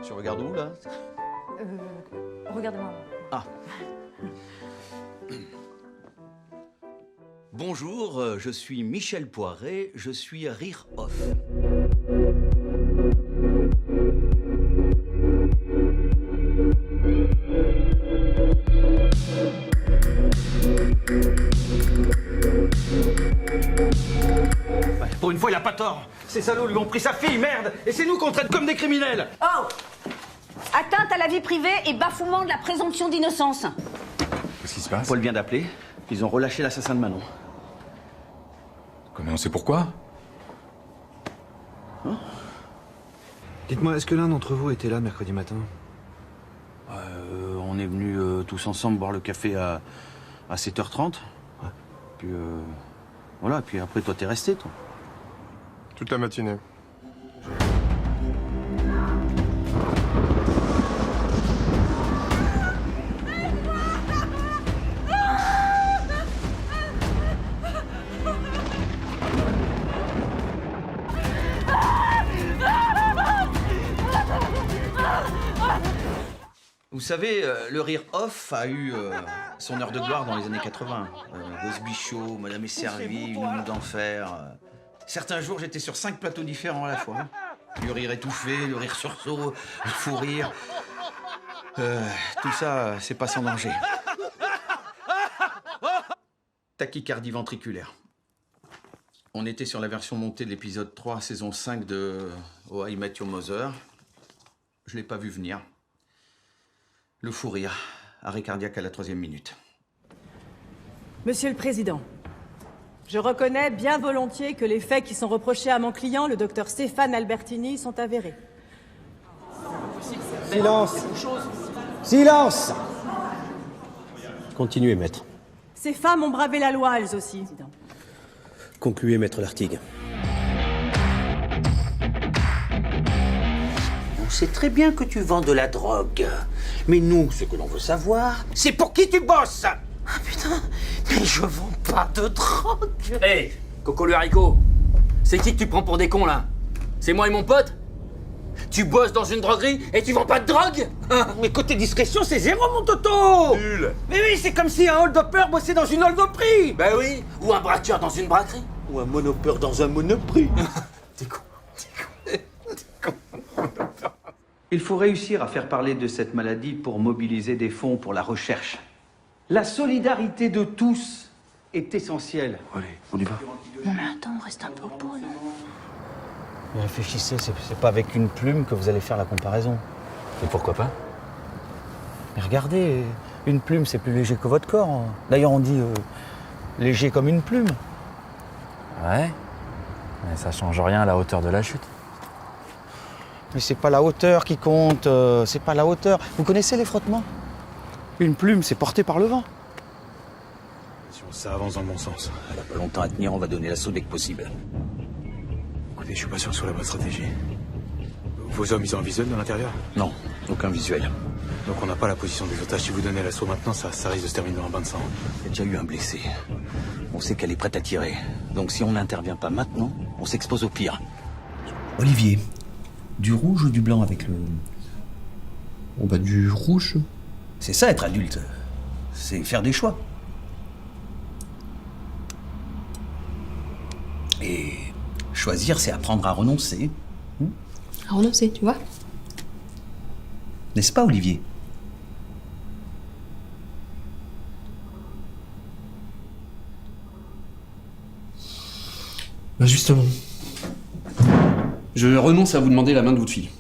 Tu regardes où, là? Regarde-moi. Ah. Bonjour, je suis Michel Poiret, je suis Rire Off. Pour une fois, il a pas tort. Ces salauds lui ont pris sa fille, merde. Et c'est nous qu'on traite comme des criminels. Oh! Atteinte à la vie privée et bafouement de la présomption d'innocence. Qu'est-ce qui se passe? Paul vient d'appeler, ils ont relâché l'assassin de Manon. Comment on sait pourquoi? Dites-moi, est-ce que l'un d'entre vous était là mercredi matin? On est venus tous ensemble boire le café à 7h30. Ouais. Puis voilà, puis après toi t'es resté, toi. Toute la matinée. Vous savez, le Rire Off a eu son heure de gloire dans les années 80. Rose Bichot, Madame est servie, Une nuit d'enfer. Certains jours, j'étais sur 5 plateaux différents à la fois. Le rire étouffé, le rire sursaut, le fou rire. Tout ça, c'est pas sans danger. Tachycardie ventriculaire. On était sur la version montée de l'épisode 3, saison 5 de Oh I Met Your Mother. Je l'ai pas vu venir. Le fou rire, arrêt cardiaque à la 3e minute. Monsieur le Président, je reconnais bien volontiers que les faits qui sont reprochés à mon client, le docteur Stéphane Albertini, sont avérés. Silence! Silence! Continuez, maître. Ces femmes ont bravé la loi, elles aussi. Concluez, maître Lartigue. On sait très bien que tu vends de la drogue. Mais nous, ce que l'on veut savoir, c'est pour qui tu bosses. Ah putain, mais je vends pas de drogue. Hé, hey, Coco le haricot, c'est qui que tu prends pour des cons, là? C'est moi et mon pote? Tu bosses dans une droguerie et tu vends pas de drogue? Mais côté discrétion, c'est zéro, mon Toto. Nul. Mais oui, c'est comme si un hold-upper bossait dans une hold-uperie. Ben oui, ou un braqueur dans une braquerie. Ou un monopeur dans un monoprix. T'es con. Il faut réussir à faire parler de cette maladie pour mobiliser des fonds pour la recherche. La solidarité de tous est essentielle. Allez, on y va. Non mais attends, on reste un peu au pot, non? Mais réfléchissez, c'est pas avec une plume que vous allez faire la comparaison. Et pourquoi pas? Mais regardez, une plume c'est plus léger que votre corps. D'ailleurs on dit léger comme une plume. Ouais, mais ça change rien à la hauteur de la chute. Mais c'est pas la hauteur qui compte, c'est pas la hauteur. Vous connaissez les frottements? Une plume, c'est porté par le vent. Ça avance dans le bon sens. Elle a pas longtemps à tenir, on va donner l'assaut dès que possible. Écoutez, je suis pas sûr sur la bonne stratégie. Vos hommes, ils ont un visuel dans l'intérieur? Non, aucun visuel. Donc on n'a pas la position des otages. Si vous donnez l'assaut maintenant, ça risque de se terminer dans un bain de sang. Il y a déjà eu un blessé. On sait qu'elle est prête à tirer. Donc si on n'intervient pas maintenant, on s'expose au pire. Olivier, du rouge ou du blanc avec le... Oh bah du rouge. C'est ça être adulte. C'est faire des choix. Et choisir, c'est apprendre à renoncer. À renoncer, tu vois? N'est-ce pas, Olivier? Bah justement. Je renonce à vous demander la main de votre fille.